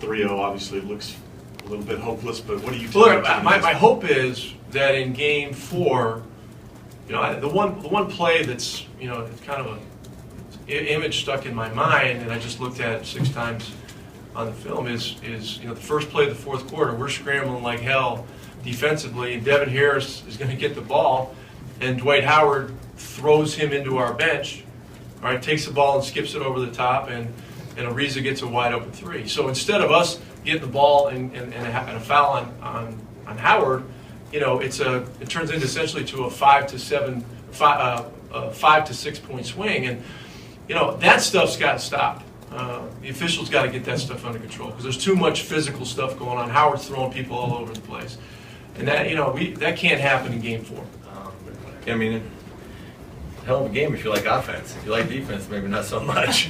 at 3-0, obviously it looks a little bit hopeless, but what do you Look, my hope is that in Game 4, the one play that's, it's kind of a image stuck in my mind, and I just looked at it 6 times on the film, is the first play of the fourth quarter, we're scrambling like hell defensively, and Devin Harris is going to get the ball, and Dwight Howard throws him into our bench, all right, takes the ball and skips it over the top, and Ariza gets a wide open 3. So instead of us getting the ball and a foul on Howard, it turns into essentially to a 5 to 6 point swing, and that stuff's got to stop. The officials got to get that stuff under control because there's too much physical stuff going on. Howard's throwing people all over the place, and that that can't happen in Game 4. I mean, hell of a game if you like offense. If you like defense, maybe not so much.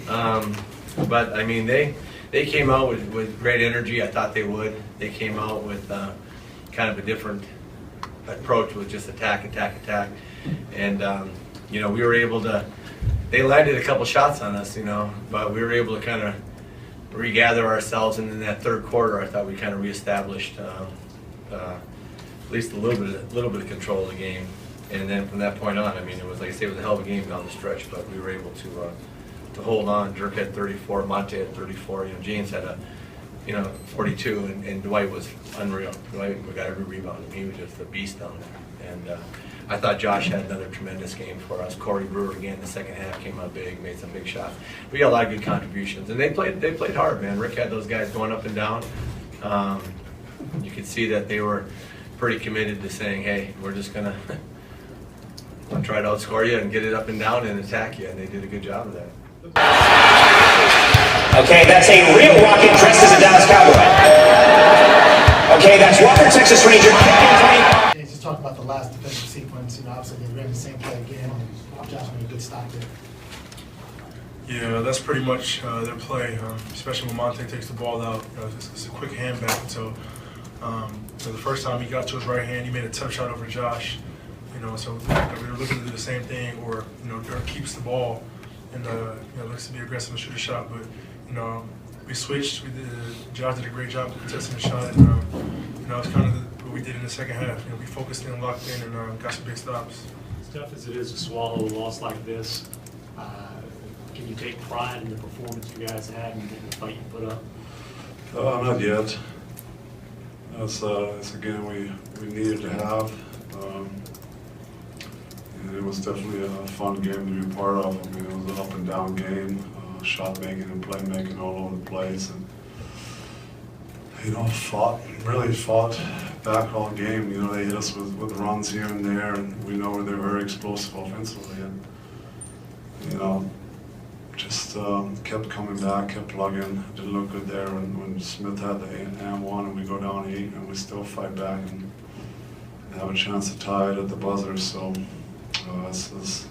But I mean, they came out with great energy. I thought they would. They came out with kind of a different approach with just attack, and we were able to. They landed a couple shots on us, but we were able to kind of regather ourselves, and in that third quarter, I thought we kind of reestablished at least a little bit of control of the game. And then from that point on, I mean, it was like I say, it was a hell of a game down the stretch, but we were able to hold on. Dirk had 34, Monte had 34. James had 42, and Dwight was unreal. Dwight got every rebound. He was just a beast down there. And I thought Josh had another tremendous game for us. Corey Brewer again in the second half came out big, made some big shots. We got a lot of good contributions, and they played hard, man. Rick had those guys going up and down. You could see that they were pretty committed to saying, "Hey, we're just gonna." I'll try to outscore you and get it up and down and attack you, and they did a good job of that. Okay, that's a real rocket dressed as a Dallas Cowboy. Okay, that's Walker, Texas Ranger. Just talk about the last defensive sequence. Obviously they ran the same play again, and Josh made a good stop there. Yeah, that's pretty much their play, especially when Monte takes the ball out. It's a quick hand back. So the first time he got to his right hand, he made a tough shot over Josh. So we were looking to do the same thing, or Dirk keeps the ball and looks to be aggressive and shoot a shot. But we switched. Josh did a great job of contesting the shot, and it's kind of what we did in the second half. We focused in, locked in, and got some big stops. As tough as it is to swallow a loss like this, can you take pride in the performance you guys had and the fight you put up? Not yet. It's a game we needed to have. And it was definitely a fun game to be part of. I mean, it was an up and down game, shot making and play making all over the place, and really fought back all game. They hit us with runs here and there, and we know they're very explosive offensively, and just kept coming back, kept plugging. Didn't look good there when Smith had the and one, and we go down 8, and we still fight back and have a chance to tie it at the buzzer. So. This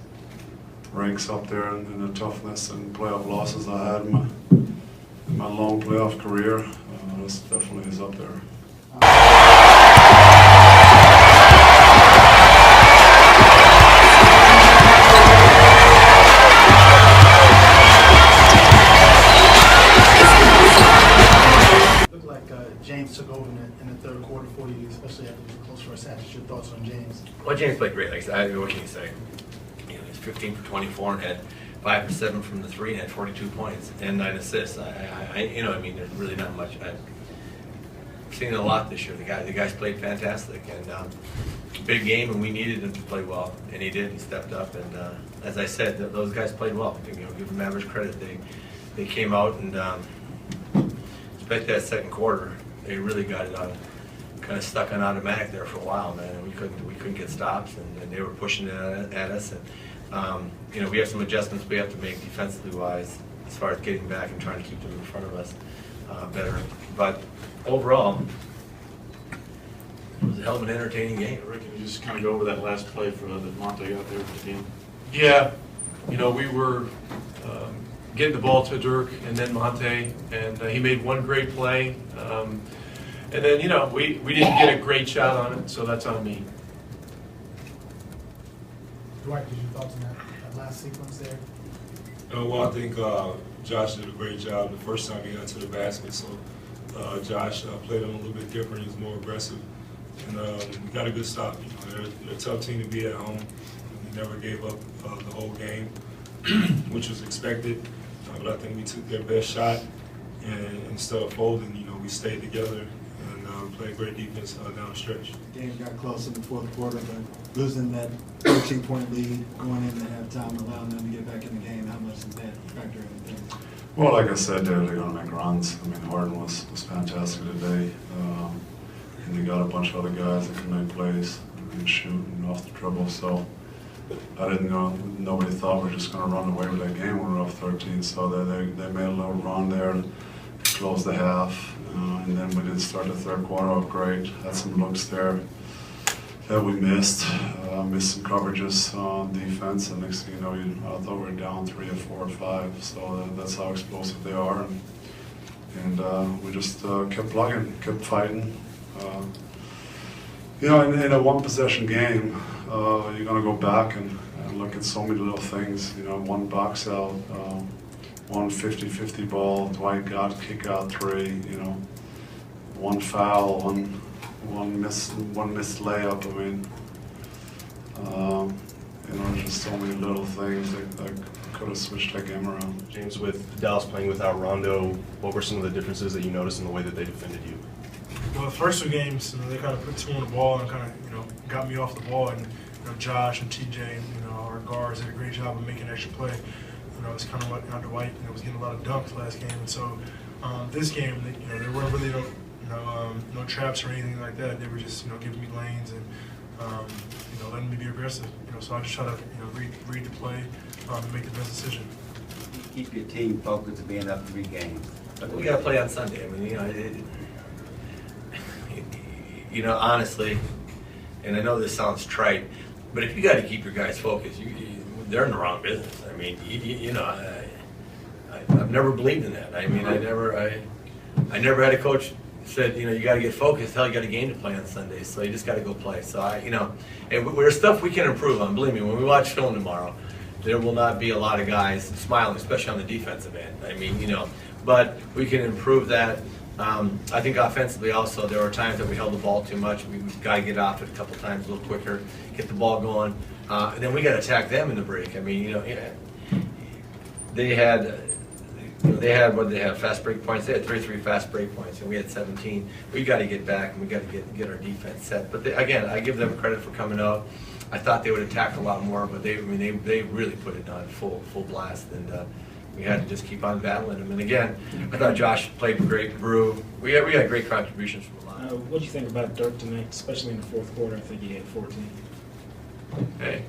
ranks up there in the toughness and playoff losses I had in my long playoff career. This definitely is up there. Looked like James took over in the third quarter for you, especially after the close first half. What's your thoughts on James? Well, James played great. Like I said, what can you say? He's 15 for 24 and had 5 for 7 from the 3 and had 42 points and 9 assists. There's really not much. I've seen it a lot this year. The guys played fantastic, and big game, and we needed him to play well, and he did. He stepped up, and as I said, those guys played well. Give them average credit. They came out and especially that second quarter, they really got it on. Kind of stuck on automatic there for a while, man. And we couldn't get stops, and they were pushing it at us. And we have some adjustments we have to make defensively wise as far as getting back and trying to keep them in front of us better. But overall, it was a hell of an entertaining game. Rick, can you just kind of go over that last play that Monte got there for the game? Yeah, we were getting the ball to Dirk and then Monte, and he made one great play. And then, we didn't get a great shot on it, so that's on me. Dwight, did you thoughts on that last sequence there? Well, I think Josh did a great job the first time he got to the basket. So Josh played him a little bit different. He was more aggressive, and he got a good stop. You know, they're a tough team to be at home. We never gave up the whole game, which was expected. But I think we took their best shot, and instead of folding, you know, we stayed together and played great defense down the stretch. The game got close in the fourth quarter, but losing that 13-point lead going into halftime, allowing them to get back in the game, how much does that factor in things? Well, like I said, they're going to make runs. I mean, Harden was fantastic today. And they got a bunch of other guys that can make plays and shoot and off the dribble. So I didn't know, nobody thought we were just going to run away with that game when we were up 13. So they made a little run there to close the half. And then we did start the third quarter off great. Had some looks there that we missed. Missed some coverages on defense. And next thing you know, I thought we were down 3 or 4 or 5. So that's how explosive they are. And we just kept plugging, kept fighting. You know, in a one-possession game, you're going to go back and look at so many little things. You know, one box out, one 50-50 ball, Dwight got kick out 3. You know, one foul, one missed layup. I mean, you know, there's just so many little things that could have switched that game around. James, with Dallas playing without Rondo, what were some of the differences that you noticed in the way that they defended you? Well, the first 2 games, you know, they kind of put 2 on the ball and kind of, you know, got me off the ball. And, you know, Josh and TJ, you know, our guards did a great job of making extra play. You know, it's kind of what Dwight, you know, was getting a lot of dunks last game. And so this game, you know, there weren't really no traps or anything like that. They were just, you know, giving me lanes and, you know, letting me be aggressive. You know, so I just try to, you know, read the play and make the best decision. Keep your team focused to being up 3 games. We got to play on Sunday. I mean, you know, honestly, and I know this sounds trite, but if you got to keep your guys focused, they're in the wrong business. I mean, you know, I've never believed in that. I mean, I never had a coach said, you know, you got to get focused. Hell, you got a game to play on Sunday, so you just got to go play. So you know, there's stuff we can improve on. Believe me, when we watch film tomorrow, there will not be a lot of guys smiling, especially on the defensive end. I mean, you know, but we can improve that. I think offensively also, there were times that we held the ball too much. We've got to get off it a couple times a little quicker, get the ball going. And then we got to attack them in the break. I mean, you know, they had what did they have, fast break points? They had 33 fast break points, and we had 17. We got to get back, and we got to get our defense set. But again, I give them credit for coming out. I thought they would attack a lot more, but they really put it on full blast, and we had to just keep on battling them. And again, I thought Josh played great. Brew, we had great contributions from a lot. What do you think about Dirk tonight, especially in the fourth quarter? I think he had 14. Hey,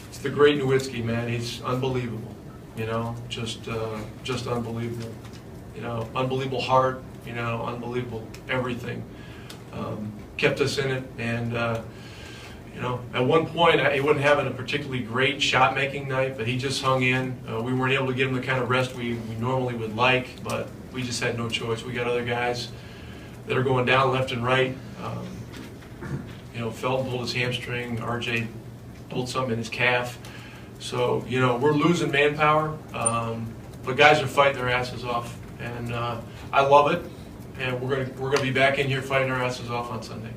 it's the great Nowitzki, man. He's unbelievable. You know, just unbelievable. You know, unbelievable heart. You know, unbelievable everything. Kept us in it, and you know, at one point he wasn't having a particularly great shot-making night, but he just hung in. We weren't able to give him the kind of rest we normally would like, but we just had no choice. We got other guys that are going down left and right. You know, Felton pulled his hamstring. RJ pulled something in his calf. So, you know, we're losing manpower, but guys are fighting their asses off, and I love it. And we're gonna be back in here fighting our asses off on Sunday.